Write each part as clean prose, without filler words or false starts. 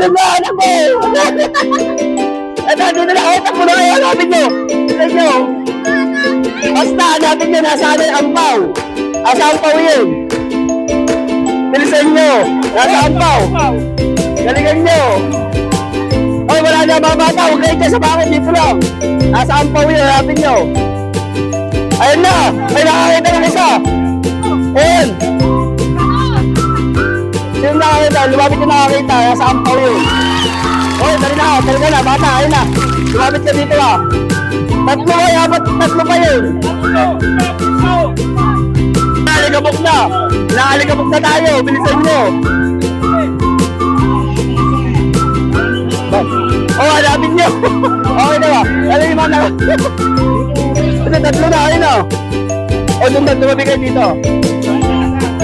Ganun ba, anak ko? Ito, dito na kayo. Takbo na kayo. Hanapin nyo. Tignan nyo. Basta, hanapin nyo. Nasaan yung ampaw? Asa ampaw yun? Bilisan nyo. Nasa ampaw. Galingan nyo. Oy, wala na mga bata. Huwag kayo dyan sa bakit. Dito lang. Nasa ampaw yun. Hanapin nyo. Ayun na. May nakakita ng isa. Ayun. Sino nakakita? Lumapit yung nakakita. Nasa ampaw yun. Oy, dali na. Dali na. Bata. Ayun na. Lumapit ka dito ah. Tatlo ay apat. Tatlo pa yun. Naaligabok na. Naaligabok na tayo. Bilisan nyo. Oh, hanapin nyo. Okay na ba? Alam yung mga ito, tatlo na. Ayun na. O, doon na. Tumabigay dito.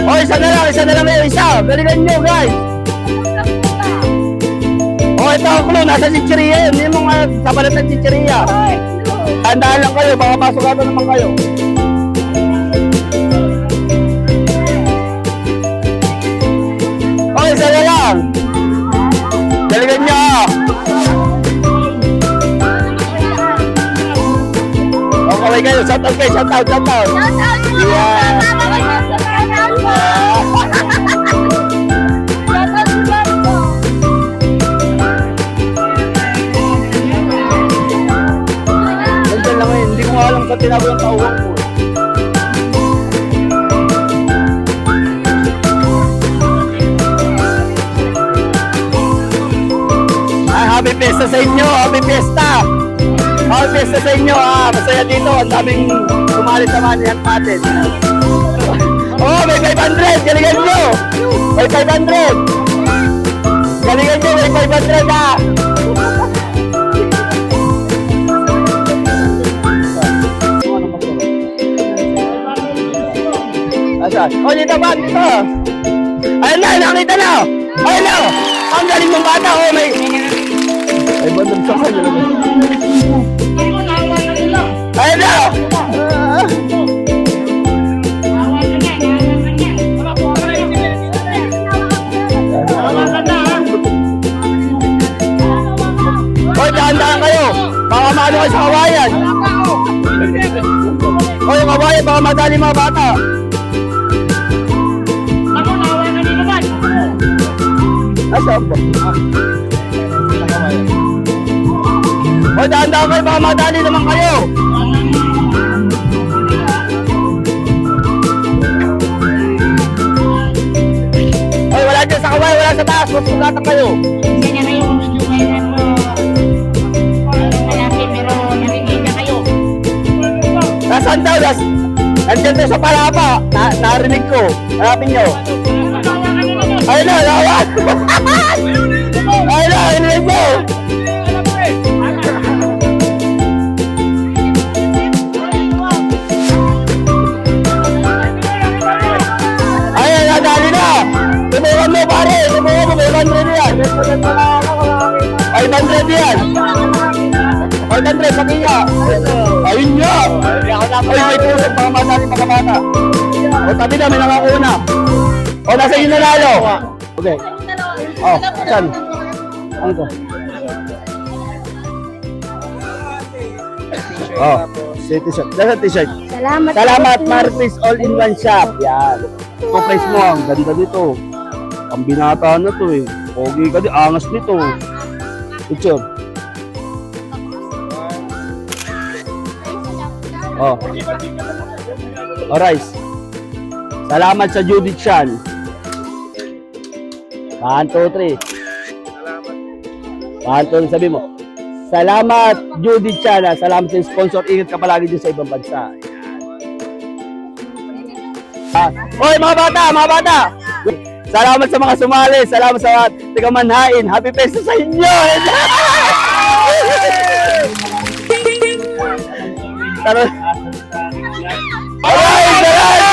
O, isa na lang. Isa na lang yung isa. Galingan nyo, guys. O, ito ang clue. Nasa chicheria yun. Yung mga sabalat ng chicheria. Tandaan lang kayo. Baka pasugatan naman kayo. O, isa na lang. Galingan nyo. O, kaway kayo. Shout out kayo. Shout out. Shout out. Yeah. Nandiyan lang ngayon. Hindi ko alam sa tinago yung tauwang ko. Happy Fiesta sa inyo! Happy Fiesta! Happy Fiesta sa inyo! Masaya dito. Ang daming umalis sa manihan natin. Oh, may 500! Galingan nyo! May 500! Galingan nyo! May 500 ah! Asan? Oh, dito ba? Dito! Ayun na! Nakita na! Ayun na! Ang galing mong bata! Oh, may... Ay, bandang sa kanya naman. Ayun na! Hoy, dahan-dahan kayo! Baka maano kayo sa kawayan! Hoy, yung kawayan, baka madali mga bata! Asa ba? Hoy, dahan-dahan kayo, baka madali naman kayo! Hoy, wala dyan sa kawayan, wala sa taas, magsugatan kayo! Nasaan daw? Nandiyan daw sa palapa. Narinig ko. Hanapin nyo. Ayun na, lawan! Ayun na, narinig mo! Ayun, nadali na! Tumukan mo, pare! Tumukan mo, 500 yan! 500 yan! 500, pati nga! Ayun nga! Ay, may pusok, mga madali mga bata! O, tabi na, may nakakuna! O, nasa inyo nanalo! Okay. O, saan? Ano to? O, t-shirt. Nasa t-shirt? Salamat. Salamat, Martis All-in-One Shop. Yan. Ito, price mo. Ang ganda nito. Ang binata na to eh. Pogi ka din. Angas nito. Picture. Oh. Alright. Salamat sa Judith Chan. 1, 2, 3. 1, 2, sabi mo. Salamat Judith Chan. Salamat sa sponsor. Ingat ka palagi din sa ibang bansa. Hoy mga bata, mga bata. Salamat sa mga sumali. Salamat sa taga-manhain. Happy Fiesta sa inyo. Alright, alright.